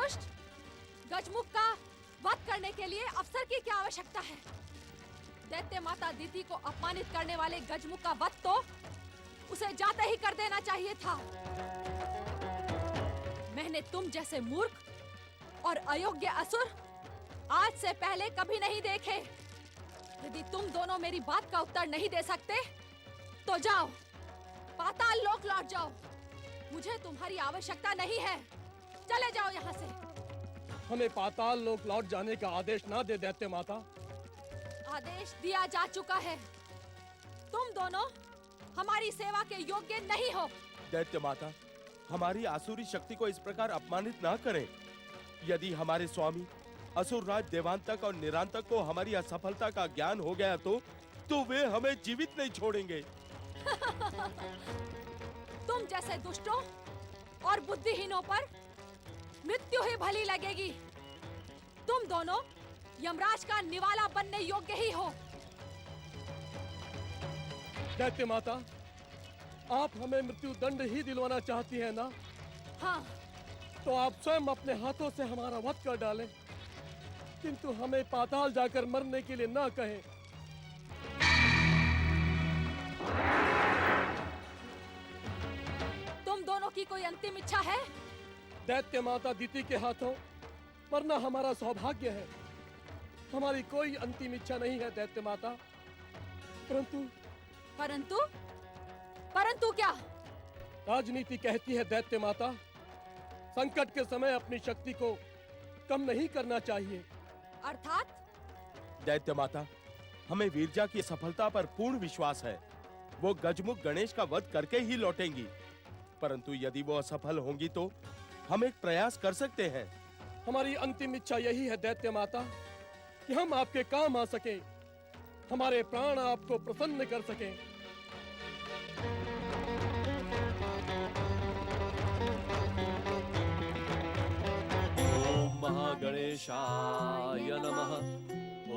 दुष्ट, गजमुख का वध करने के लिए अफसर की क्या आवश्यकता है? दैत्य माता दीति को अपमानित करने वाले गजमुख का वध तो उसे जाते ही कर देना चाहिए था। मैंने तुम जैसे मूर्ख और अयोग्य असुर आज से पहले कभी नहीं देखे। यदि तुम दोनों मेरी बात का उत्तर नहीं दे सकते तो जाओ, पाताल लोक लौट जाओ। मुझे तुम्हारी आवश्यकता नहीं है, चले जाओ यहाँ से। हमें पाताल लोक लौट जाने का आदेश ना दे दैत्य माता। आदेश दिया जा चुका है। तुम दोनों हमारी सेवा के योग्य नहीं हो। दैत्य माता, हमारी आसुरी शक्ति को इस प्रकार अपमानित ना करें। यदि हमारे स्वामी असुरराज देवांतक और निरांतक को हमारी असफलता का ज्ञान हो गया तो वे हमें जीवित नहीं छोड़ेंगे। तुम जैसे दुष्टों और बुद्धिहीनों पर मृत्यु ही भली लगेगी। तुम दोनों यमराज का निवाला बनने योग्य ही हो। दैत्य माता, आप हमें मृत्यु दंड ही दिलवाना चाहती हैं ना? हाँ। तो आप स्वयं अपने हाथों से हमारा वध कर डालें, किंतु हमें पाताल जाकर मरने के लिए ना कहें। तुम दोनों की कोई अंतिम इच्छा है? दैत्य माता दीति के हाथों मरना हमारा सौभाग्य है। हमारी कोई अंतिम इच्छा नहीं है दैत्य माता। परंतु क्या? राजनीति कहती है दैत्य माता, संकट के समय अपनी शक्ति को कम नहीं करना चाहिए। अर्थात? दैत्य माता, हमें वीरजा की सफलता पर पूर्ण विश्वास है। वो गजमुख गणेश का वध करके ही लौटेंगी। परंतु यदि वो असफल होंगी तो हम एक प्रयास कर सकते हैं। हमारी अंतिम इच्छा यही है दैत्य माता कि हम आपके काम आ सकें, हमारे प्राण आपको प्रसन्न कर सकें। ओम महागणेशाय नमः।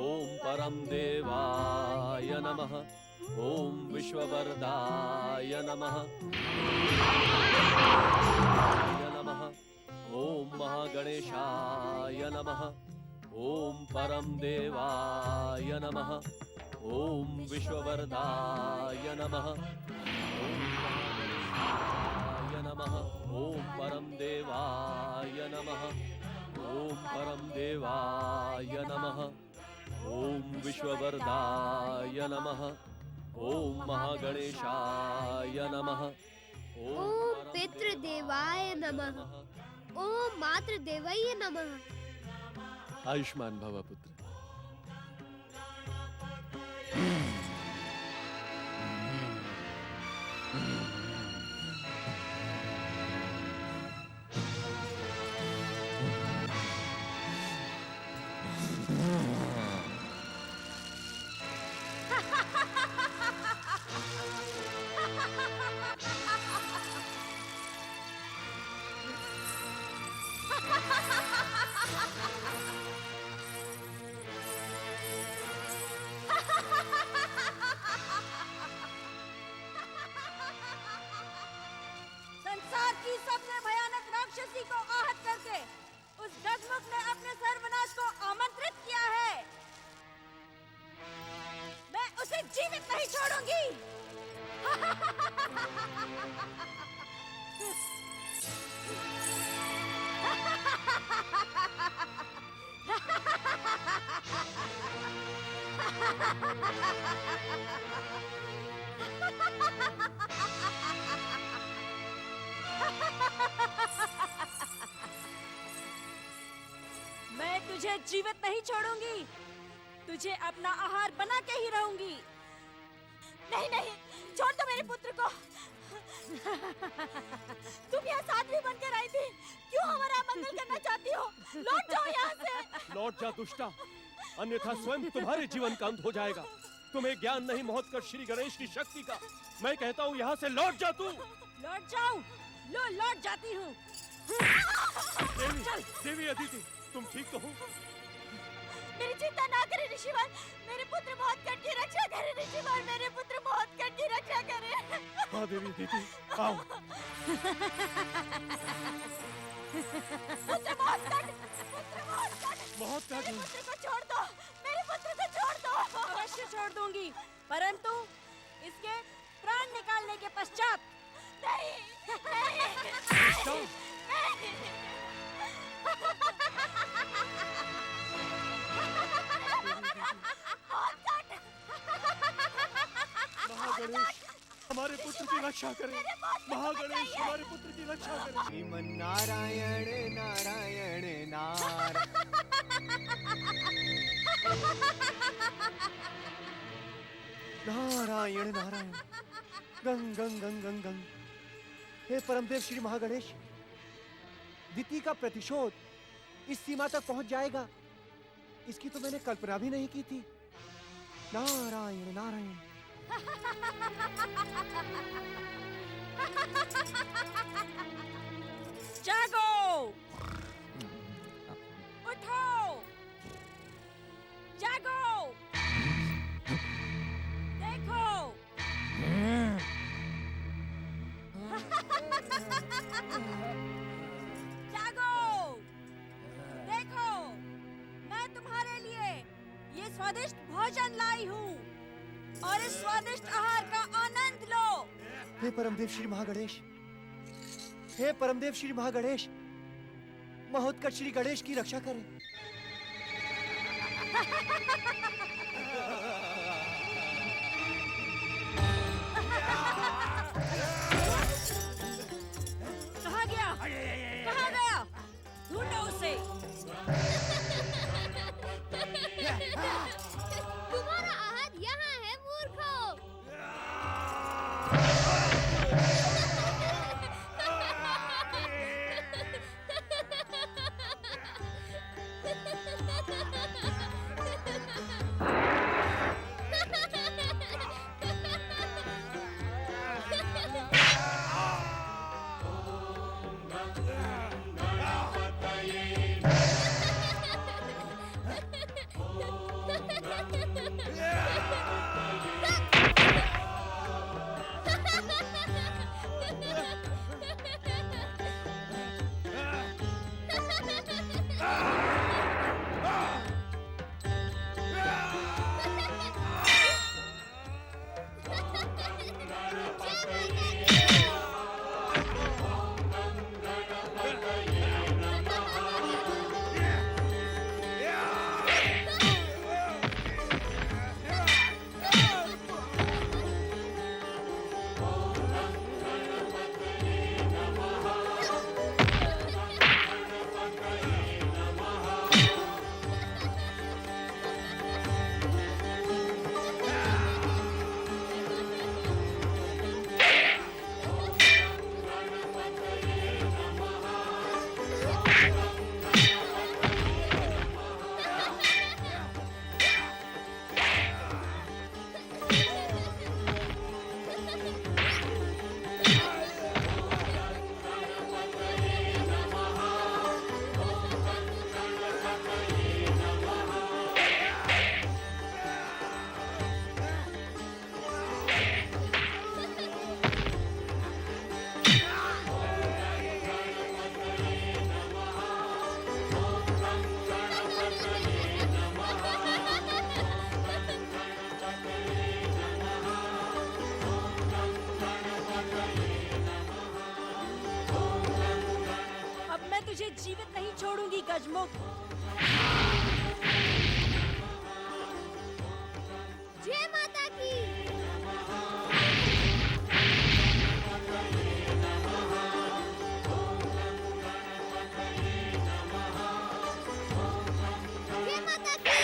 ओम परम देवाय नमः। ओम विश्ववरदाय नमः। ओम महागणेशाय नमः। ओम परम देवाय नमः। ओम विश्ववरदाय नमः। ओम परम देवाय नमः। ओम परम देवाय नमः। ओम विश्ववरदाय नमः। ओम महागणेशाय नमः। ओम पितृदेवाय नमः। ओम मातृदेवाय नमः। आयुष्मान भव पुत्र। संसार की सबसे भयानक राक्षसी को आहत करके उस गजमुख ने अपने सर्वनाश को आमंत्रित किया है। मैं उसे जीवित नहीं छोड़ूंगी। मैं तुझे जीवित नहीं छोड़ूंगी, तुझे अपना आहार बना के ही रहूंगी। नहीं नहीं, छोड़ दो मेरे पुत्र को। तुम यहाँ साध्वी बनकर आई थी, क्यों हमारा मंगल करना चाहती हो? लौट जाओ यहाँ से। लौट जा दुष्टा, अन्यथा स्वयं तुम्हारे जीवन का अंत हो जाएगा। तुम्हें ज्ञान नहीं मोहत कर श्री गणेश की शक्ति का। मैं कहता हूँ यहाँ से लौट जा तू। लौट जाऊं? लो लौट जाती हूँ। देवी, देवी अदिति, तुम ठीक तो हो? मेरी चिंता ना करें ऋषिवर, मेरे पुत्र बहुत कट की रक्षा करें ऋषिवर, मेरे पुत्र बहुत कट की रक्षा करें। हाँ देवी अदिति, आओ। बहुत का पुत्र को छोड़ दो, मेरे पुत्र को छोड़ दो। अवश्य छोड़ दूंगी, परंतु इसके प्राण निकालने के पश्चात। महागणेश हमारे पुत्र की रक्षा करें। महागणेश हमारे पुत्र की रक्षा करें। श्रीमन नारायण नारायण नारायण नारायण गंग गंग गंग गंग गंग। हे परमदेव श्री महागणेश, दिति का प्रतिशोध इस सीमा तक पहुंच जाएगा, इसकी तो मैंने कल्पना भी नहीं की थी। नारायण नारायण। जागो, उठो, जागो, देखो। जागो, देखो, मैं तुम्हारे लिए ये स्वादिष्ट भोजन लाई हूँ और इस स्वादिष्ट आहार का आनंद लो। हे परमदेव श्री महागणेश, हे परमदेव श्री महागणेश, महोत्कट श्री गणेश की रक्षा करें। कहाँ गया? कहाँ गया? ढूंढो उसे। तुम्हारा आहार यहाँ है मूर्खों। तुझे जीवित नहीं छोड़ूंगी गजमुख। जय माता की। जय माता की।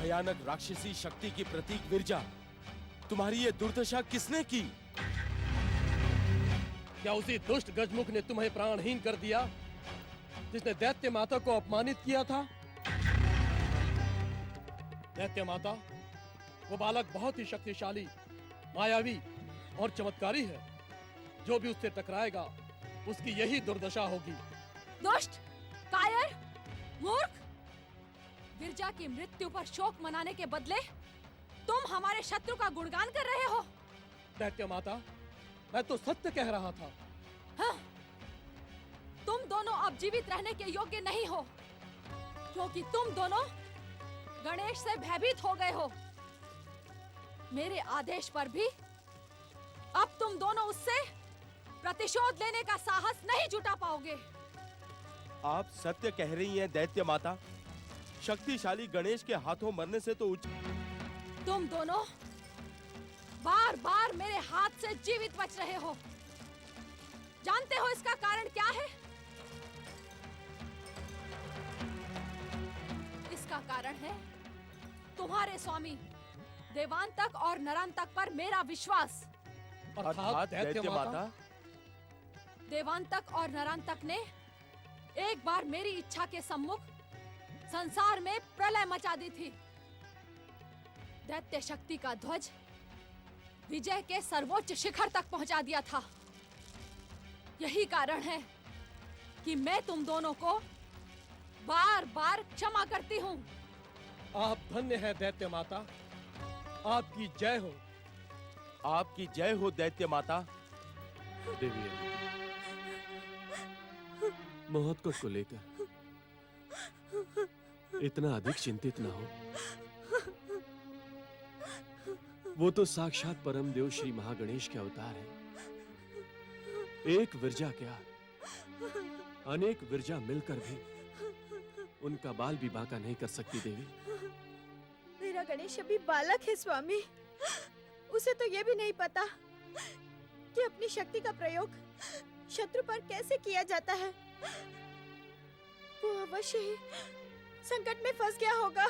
भयानक राक्षसी शक्ति की प्रतीक विरजा, तुम्हारी ये दुर्दशा किसने की? क्या उसी दुष्ट गजमुख ने तुम्हें प्राणहीन कर दिया जिसने दैत्य माता को अपमानित किया था? दैत्य माता, वो बालक बहुत ही शक्तिशाली, मायावी और चमत्कारी है। जो भी उससे टकराएगा उसकी यही दुर्दशा होगी। दुष्ट, कायर, मूर्ख! विरजा की मृत्यु पर शोक मनाने के बदले तुम हमारे शत्रु का गुणगान कर रहे हो। दैत्य माता, मैं तो सत्य कह रहा था। हाँ, तुम दोनों अब जीवित रहने के योग्य नहीं हो, क्योंकि तुम दोनों गणेश से भयभीत हो गए हो। मेरे आदेश पर भी अब तुम दोनों उससे प्रतिशोध लेने का साहस नहीं जुटा पाओगे। आप सत्य कह रही हैं दैत्य माता। शक्तिशाली गणेश के हाथों मरने से तो तुम दोनों बार बार मेरे हाथ से जीवित बच रहे हो। जानते हो इसका कारण क्या है? इसका कारण है तुम्हारे स्वामी देवांतक और नरांतक पर मेरा विश्वास। अर्थात दैत्य माता। देवांतक और नरांतक ने एक बार मेरी इच्छा के सम्मुख संसार में प्रलय मचा दी थी। दैत्य शक्ति का ध्वज विजय के सर्वोच्च शिखर तक पहुंचा दिया था। यही कारण है कि मैं तुम दोनों को बार बार क्षमा करती हूँ। आप धन्य है दैत्य माता, आपकी जय हो। आपकी जय हो दैत्य माता। देवी अदिति, महोत्कट को लेकर इतना अधिक चिंतित न हो। वो तो साक्षात परम देव श्री महागणेश के अवतार हैं। एक विरजा क्या, अनेक विरजा मिलकर भी उनका बाल भी बांका नहीं कर सकती। देवी, मेरा गणेश अभी बालक है स्वामी। उसे तो ये भी नहीं पता कि अपनी शक्ति का प्रयोग शत्रु पर कैसे किया जाता है। वो अवश्य ही संकट में फंस गया होगा।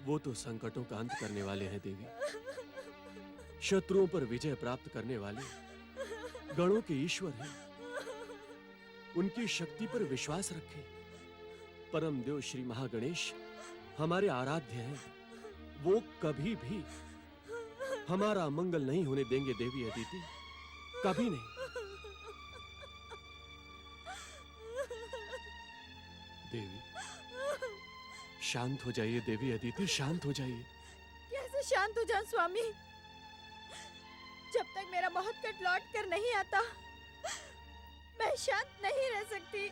वो तो संकटों का अंत करने वाले हैं देवी। शत्रुओं पर विजय प्राप्त करने वाले गणों के ईश्वर हैं। उनकी शक्ति पर विश्वास रखें। परम देव श्री महागणेश हमारे आराध्य हैं। वो कभी भी हमारा मंगल नहीं होने देंगे देवी अदिति, कभी नहीं। देवी, शांत हो जाइए देवी अदिति, शांत हो जाइए। कैसे शांत हो जाऊं स्वामी? जब तक मेरा महोत्कट लौट कर नहीं आता, मैं शांत नहीं रह सकती।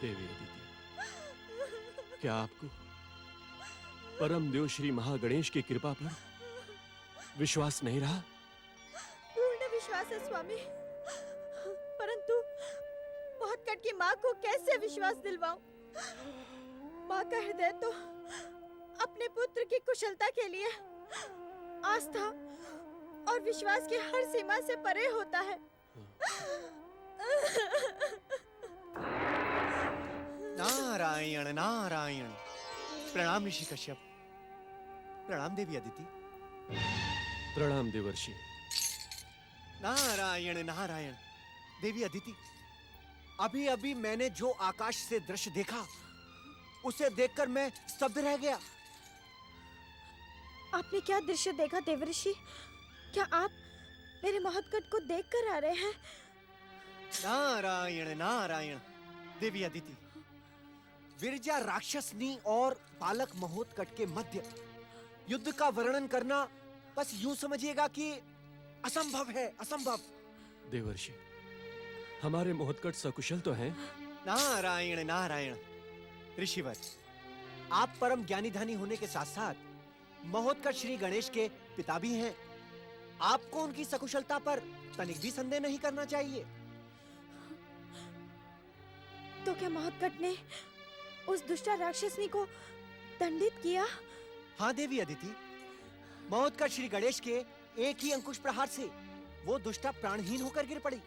देवी अदिति, क्या आपको परम देव श्री महागणेश की कृपा पर विश्वास नहीं रहा? पूर्ण विश्वास है स्वामी, परंतु महोत्कट की माँ को कैसे विश्वास दिलवाऊं? माँ का हृदय तो अपने पुत्र की कुशलता के लिए आस्था और विश्वास की हर सीमा से परे होता है। नारायण नारायण। प्रणाम ऋषि कश्यप। प्रणाम देवी अदिति। प्रणाम देवर्षि। नारायण नारायण। देवी अदिति, अभी अभी मैंने जो आकाश से दृश्य देखा, उसे देखकर मैं स्तब्ध रह गया। आपने क्या दृश्य देखा देवर्षि? क्या आप मेरे महोत्कट को देखकर आ रहे हैं? नारायण नारायण। देवी अदिति, विरजा राक्षसनी और बालक महोत्कट के मध्य युद्ध का वर्णन करना बस यूं समझिएगा कि असंभव है, असंभव। देवर्षि, हमारे महोत्कट सकुशल तो हैं? नारायण नारायण। ऋषिवर, आप परम ज्ञानी धनी होने के साथ साथ महोत्कट श्री गणेश के पिता भी हैं। आपको उनकी सकुशलता पर तनिक भी संदेह नहीं करना चाहिए। तो क्या महोत्कट ने उस दुष्टा राक्षसनी को दंडित किया? हाँ देवी अदिति, महोत्कट श्री गणेश के एक ही अंकुश प्रहार से वो दुष्टा प्राणहीन होकर गिर पड़ी।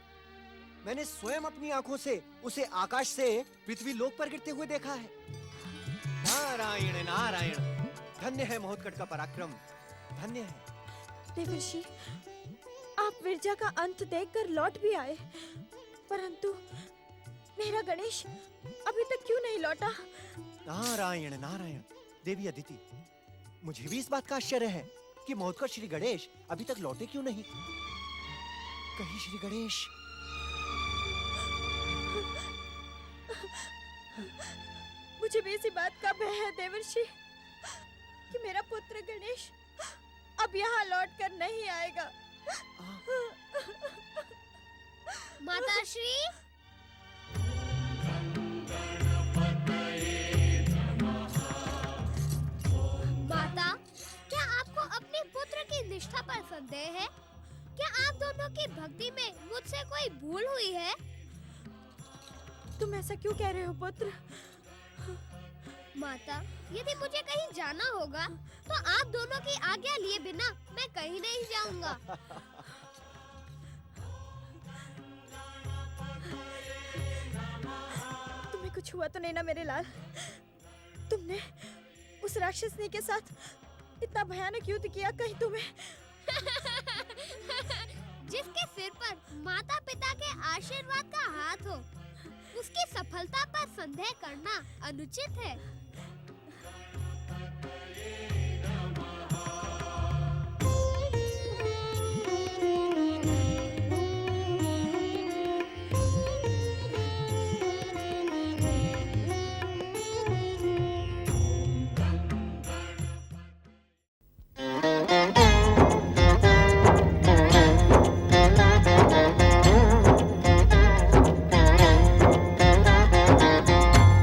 मैंने स्वयं अपनी आंखों से उसे आकाश से पृथ्वी लोक पर गिरते हुए देखा है। नारायण नारायण। धन्य है महोत्कट का पराक्रम, धन्य है। देवर्षि, आप विरजा का अंत देखकर लौट भी आए, परंतु मेरा गणेश अभी तक क्यों नहीं लौटा? नारायण नारायण। देवी अदिति, मुझे भी इस बात का आश्चर्य है कि महोत्कच श्री गणेश अभी तक लौटे क्यों नहीं। कहीं श्री गणेश मुझे भी इसी बात का भय है देवर्षि कि मेरा पुत्र गणेश अब यहाँ लौट कर नहीं आएगा। माताश्री, माता, क्या आपको अपने पुत्र की निष्ठा पर संदेह है? क्या आप दोनों की भक्ति में मुझसे कोई भूल हुई है? तुम ऐसा क्यों कह रहे हो पुत्र? माता, यदि मुझे कहीं जाना होगा तो आप दोनों की आज्ञा लिए बिना मैं कहीं नहीं जाऊंगा। तुम्हें कुछ हुआ तो नहीं ना मेरे लाल? तुमने उस राक्षसनी के साथ इतना भयानक युद्ध किया, कहीं तुम्हें जिसके सिर पर माता पिता के आशीर्वाद का हाथ हो, उसकी सफलता पर संदेह करना अनुचित है।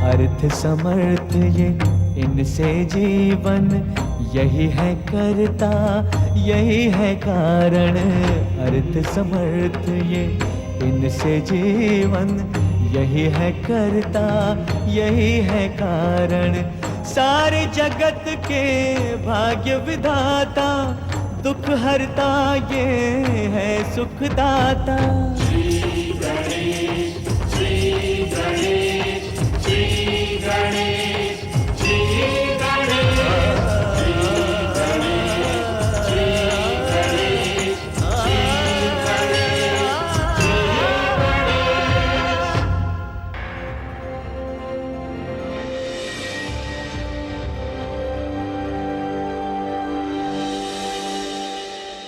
अर्थ समर्थ ये इनसे जीवन, यही है करता यही है कारण। अर्थ समर्थ ये इनसे जीवन, यही है करता यही है कारण। सारे जगत के भाग्य विधाता, दुख हरता ये है सुखदाता। श्री गणेश, श्री गणेश, श्री गणेश।